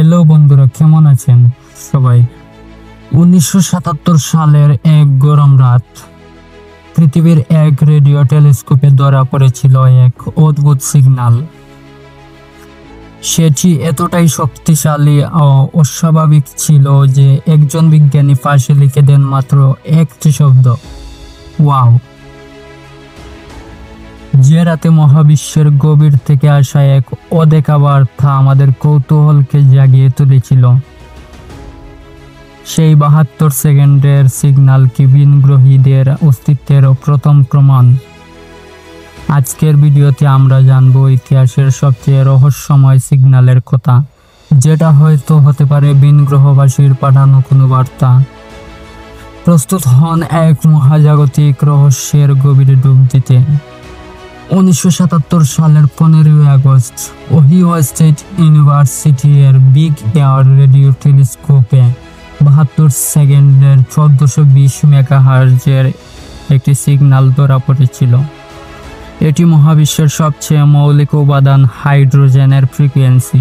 Hello বন্ধুরা, কেমন আছেন সবাই? 1977 সালের এক গরম রাত পৃথিবীর এক রেডিও টেলিস্কোপে ধরা পড়েছিল এক অদ্ভুত সিগন্যাল। সেটি এতটাই শক্তিশালী ও অস্বাভাবিক ছিল যে একজন বিজ্ঞানী পাশে লিখে দেন মাত্র একটি শব্দ, ওয়াও। যে রাতে মহাবিশ্বের গভীর থেকে আসা এক অদেখা বার্তা আমাদের কৌতূহলকে জাগিয়ে তুলেছিল, সেই 72 সেকেন্ডের সিগন্যাল কি ভিনগ্রহীদের অস্তিত্বের প্রথম প্রমাণ? আজকের ভিডিওতে আমরা জানব ইতিহাসের সবচেয়ে রহস্যময় সিগন্যালের কথা, যেটা হয়তো হতে পারে ভিনগ্রহবাসীর পাঠানো কোনো বার্তা। প্রস্তুত হন এক মহাজাগতিক রহস্যের গভীরে ডুব দিতে। 1977 সালের 15 আগস্ট ওহিও স্টেট ইউনিভার্সিটি এর বিগ এয়ার রেডিও টেলিস্কোপে 72 সেকেন্ডের 1420 মেগাহার্জের একটি সিগন্যাল ধরা পড়েছিল। এটি মহাবিশ্বের সবচেয়ে মৌলিক উপাদান হাইড্রোজেনের ফ্রিকোয়েন্সি।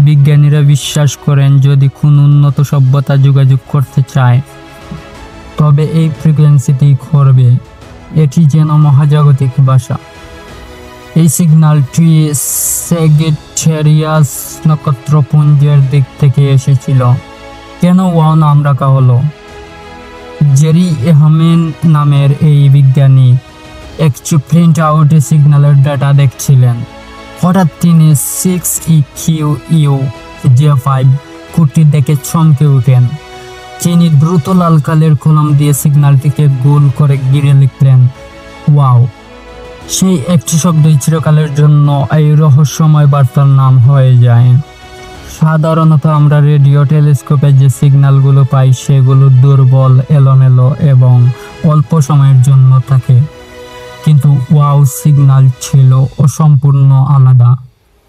বিজ্ঞানীরা বিশ্বাস করেন যদি কোনো উন্নত সভ্যতা যোগাযোগ করতে চায় তবে এই ফ্রিকোয়েন্সিতেই করবে। এটি যেন মহাজাগতিক ভাষা। এই সিগন্যালটি স্যাজিটেরিয়াস নক্ষত্রপুঞ্জের দিক থেকে এসেছিল। কেন ওয়াও নাম রাখা হলো? জেরি এহমেন নামের এই বিজ্ঞানী একটি প্রিন্ট আউটে সিগন্যালের ডাটা দেখছিলেন। হঠাৎ তিনি 6EQUJ5 কোডটি দেখে চমকে উঠেন। তিনি দ্রুত লাল কালের কলম দিয়ে সিগন্যালটিকে গোল করে ঘিরে লিখলেন, ওয়াও। সেই একটি শব্দই চিরকালের জন্য এই রহস্যময় বার্তার নাম হয়ে যায়। সাধারণত আমরা রেডিও টেলিস্কোপে যে সিগন্যালগুলো পাই সেগুলো দুর্বল, এলোমেলো এবং অল্প সময়ের জন্য থাকে, কিন্তু ওয়াও সিগন্যাল ছিল অসম্পূর্ণ আলাদা।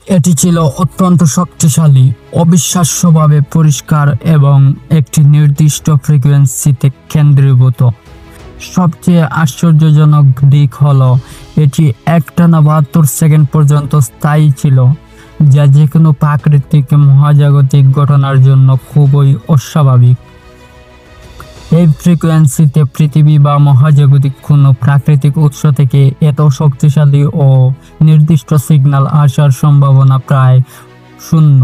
এটি ছিল অত্যন্ত শক্তিশালী, অবিশ্বাস্যভাবে পরিষ্কার এবং একটি নির্দিষ্ট ফ্রিকোয়েন্সিতে কেন্দ্রীভূত। সবচেয়ে আশ্চর্যজনক দিক হলো এটি একটানা 72 সেকেন্ড পর্যন্ত স্থায়ী ছিল, যা যে কোনো প্রাকৃতিক মহাজাগতিক ঘটনার জন্য খুবই অস্বাভাবিক। এই ফ্রিকোয়েন্সিতে পৃথিবী বা মহাজাগতিক কোনো প্রাকৃতিক উৎস থেকে এত শক্তিশালী ও নির্দিষ্ট সিগন্যাল আসার সম্ভাবনা প্রায় শূন্য।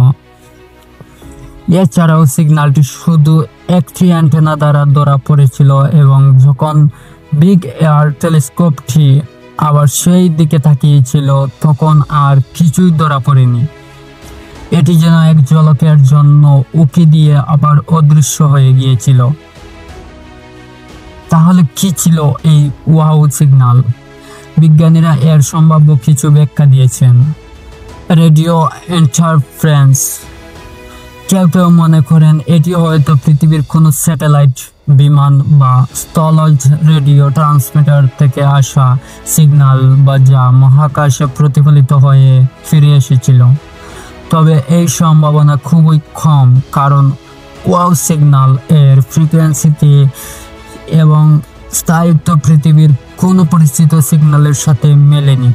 এছাড়াও সিগন্যালটি শুধু একটি অ্যান্টেনা দ্বারা ধরা পড়েছিল এবং যখন বিগ এয়ার টেলিস্কোপটি আবার সেই দিকে তাকিয়েছিল তখন আর কিছুই ধরা পড়েনি। এটি যেন এক ঝলকের জন্য উকি দিয়ে আবার অদৃশ্য হয়ে গিয়েছিল। তাহলে কি ছিল এই ওয়াও সিগন্যাল? বিজ্ঞানীরা এর সম্ভাব্য কিছু ব্যাখ্যা দিয়েছেন। Radio interference. কেউ কেউ মনে করেন এটি হয়তো পৃথিবীর কোনো স্যাটেলাইট, বিমান বা স্থলজ রেডিও ট্রান্সমিটার থেকে আসা সিগন্যাল বা যা মহাকাশে প্রতিফলিত হয়ে ফিরে এসেছিল। তবে এই সম্ভাবনা খুবই কম, কারণ ওয়াও সিগন্যাল এর ফ্রিকোয়েন্সিতে এবং স্থায়িত্ব পৃথিবীর কোনো পরিচিত সিগন্যালের সাথে মেলেনি।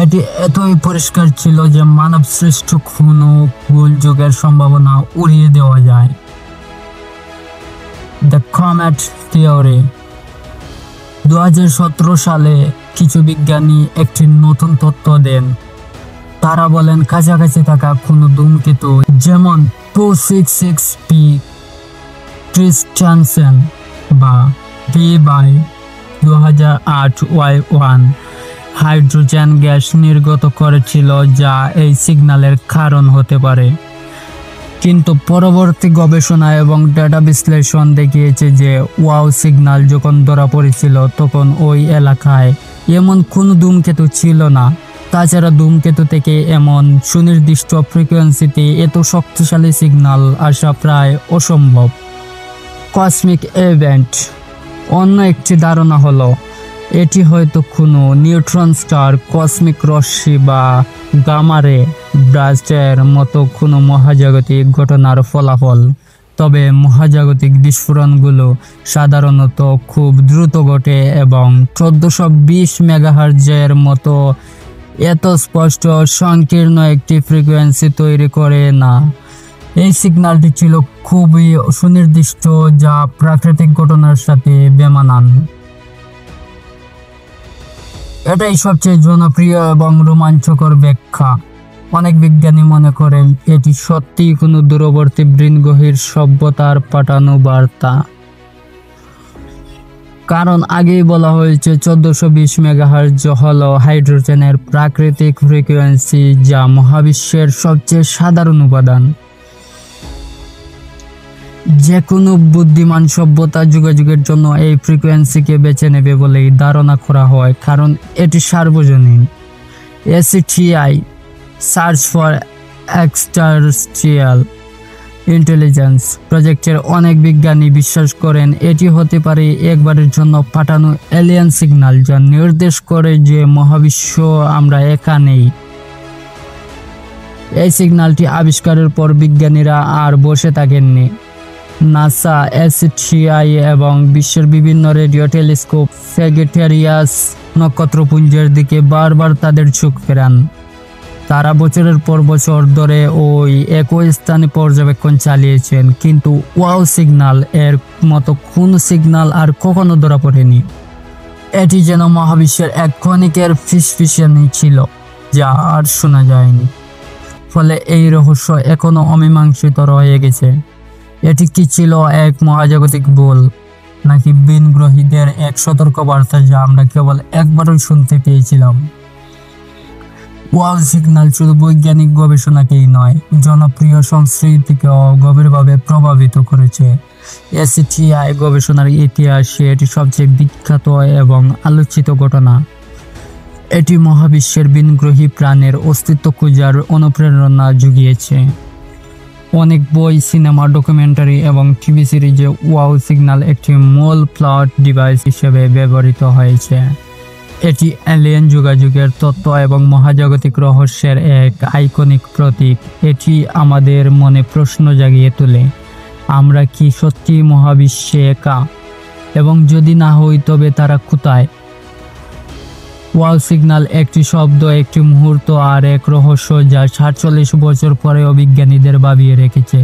এটি এতই পরিষ্কার ছিল যে মানব সৃষ্ট কোনো গোলযোগের সম্ভাবনা উড়িয়ে দেওয়া যায়। The comet theory. 2017 সালে কিছু বিজ্ঞানী একটি নতুন তত্ত্ব দেন। তারা বলেন কাছাকাছি থাকা কোনো ধূমকেতু, যেমন 266P ক্রিস্টানসেন বা P/2008Y1 হাইড্রোজেন গ্যাস নির্গত করেছিল, যা এই সিগন্যালের কারণ হতে পারে। কিন্তু পরবর্তী গবেষণা এবং ডেটা বিশ্লেষণ দেখিয়েছে যে ওয়াও সিগন্যাল যখন ধরা পড়েছিল তখন ওই এলাকায় এমন কোনো ধূমকেতু ছিল না। তাছাড়া ধূমকেতু থেকে এমন সুনির্দিষ্ট ফ্রিকোয়েন্সিতে এত শক্তিশালী সিগন্যাল আসা প্রায় অসম্ভব। Cosmic event. অন্য একটি ধারণা হলো এটি হয়তো কোনো নিউট্রন স্টার, কসমিক রশ্মি বা গামা রে ব্লাস্টের মতো কোনো মহাজাগতিক ঘটনার ফলাফল। তবে মহাজাগতিক বিস্ফোরণগুলো সাধারণত খুব দ্রুত ঘটে এবং 1420 মেগাহার্জের মতো এত স্পষ্ট সংকীর্ণ একটি ফ্রিকোয়েন্সি তৈরি করে না। এই সিগন্যালটি ছিল খুবই সুনির্দিষ্ট, যা প্রাকৃতিক ঘটনার সাথে বেমানান। এটাই সবচেয়ে জনপ্রিয় এবং রোমাঞ্চকর ব্যাখ্যা। অনেক বিজ্ঞানী মনে করেন এটি সত্যিই কোনো দূরবর্তী বৃহৎ সভ্যতার পাঠানো বার্তা। কারণ আগেই বলা হয়েছে 1420 মেগাহার্জ হলো হাইড্রোজেনের প্রাকৃতিক ফ্রিকোয়েন্সি, যা মহাবিশ্বের সবচেয়ে সাধারণ উপাদান। যে কোনো বুদ্ধিমান সভ্যতা যোগাযোগের জন্য এই ফ্রিকোয়েন্সিকে বেছে নেবে বলেই ধারণা করা হয়, কারণ এটি সার্বজনীন। ACTI সার্চ ফর এক্সট্রাটেরিস্ট্রিয়াল ইন্টেলিজেন্স প্রজেক্টের অনেক বিজ্ঞানী বিশ্বাস করেন এটি হতে পারে একবারের জন্য পাঠানো এলিয়েন সিগন্যাল, যা নির্দেশ করে যে মহাবিশ্ব আমরা একা নেই। এই সিগন্যালটি আবিষ্কারের পর বিজ্ঞানীরা আর বসে থাকেননি। নাসা, ACTI এবং বিশ্বের বিভিন্ন রেডিও টেলিস্কোপ স্যাজিটেরিয়াস নক্ষত্রপুঞ্জের দিকে বারবার তাদের চোখ ফেরান। তারা বছরের পর বছর ধরে ওই একই স্থানে পর্যবেক্ষণ চালিয়েছেন, কিন্তু ওয়াও সিগন্যাল এর মতো কোনো সিগন্যাল আর কখনো ধরা পড়েনি। এটি যেন মহাবিশ্বের এক ক্ষণিকের ফিসফিসানি ছিল, যা আর শোনা যায়নি। ফলে এই রহস্য এখনো অমীমাংসিত রয়ে গেছে। এটি কি ছিল এক মহাজাগতিক ভুল, নাকি ভিনগ্রহীদের এক সতর্কবার্তা যা আমরা কেবল একবারই শুনতে পেয়েছিলাম? ওয়াও সিগন্যাল শুধু বৈজ্ঞানিক গবেষণাকেই নয়, জনপ্রিয় সংস্কৃতিকেও গভীরভাবে প্রভাবিত করেছে। ACTI গবেষণার ইতিহাসে এটি সবচেয়ে বিখ্যাত এবং আলোচিত ঘটনা। এটি মহাবিশ্বের ভিনগ্রহী প্রাণের অস্তিত্ব খোঁজার অনুপ্রেরণা জুগিয়েছে। অনেক বই, সিনেমা, ডকুমেন্টারি এবং টিভি সিরিজে ওয়াও সিগন্যাল একটি মূল প্লট ডিভাইস হিসেবে ব্যবহৃত হয়েছে। এটি এলিয়েন যোগাযোগের তত্ত্ব এবং মহাজাগতিক রহস্যের এক আইকনিক প্রতীক। এটি আমাদের মনে প্রশ্ন জাগিয়ে তোলে, আমরা কি সত্যি মহাবিশ্বে একা? এবং যদি না হই, তবে তারা কোথায়? ওয়াও সিগন্যাল একটি শব্দ, একটি মুহূর্ত আর এক রহস্য যা 47 বছর পরেও বিজ্ঞানীদের ভাবিয়ে রেখেছে।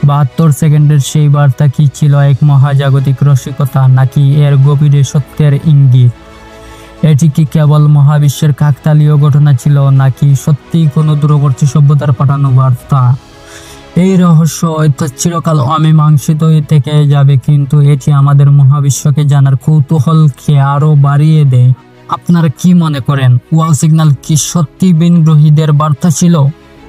72 সেকেন্ডের সেই বার্তা কি ছিল এক মহাজাগতিক রসিকতা, নাকি এর গভীরে সত্যের ইঙ্গিত? এটি কি কেবল মহাবিশ্বের কাকতালীয় ঘটনা ছিল, নাকি সত্যিই কোনো দূরবর্তী সভ্যতার পাঠানো বার্তা? এই রহস্য হয়তো চিরকাল অমীমাংসিত থেকে যাবে, কিন্তু এটি আমাদের মহাবিশ্বকে জানার কৌতূহলকে আরো বাড়িয়ে দেয়। আপনারা কি মনে করেন, ওয়াও সিগন্যাল কি সত্যি ভিনগ্রহীদের বার্তা ছিল?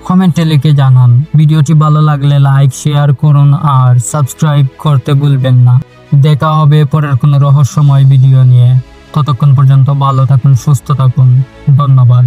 কমেন্টে লিখে জানান। ভিডিওটি ভালো লাগলে লাইক, শেয়ার করুন আর সাবস্ক্রাইব করতে ভুলবেন না। দেখা হবে পরের কোনো রহস্যময় ভিডিও নিয়ে। ততক্ষণ পর্যন্ত ভালো থাকুন, সুস্থ থাকুন। ধন্যবাদ।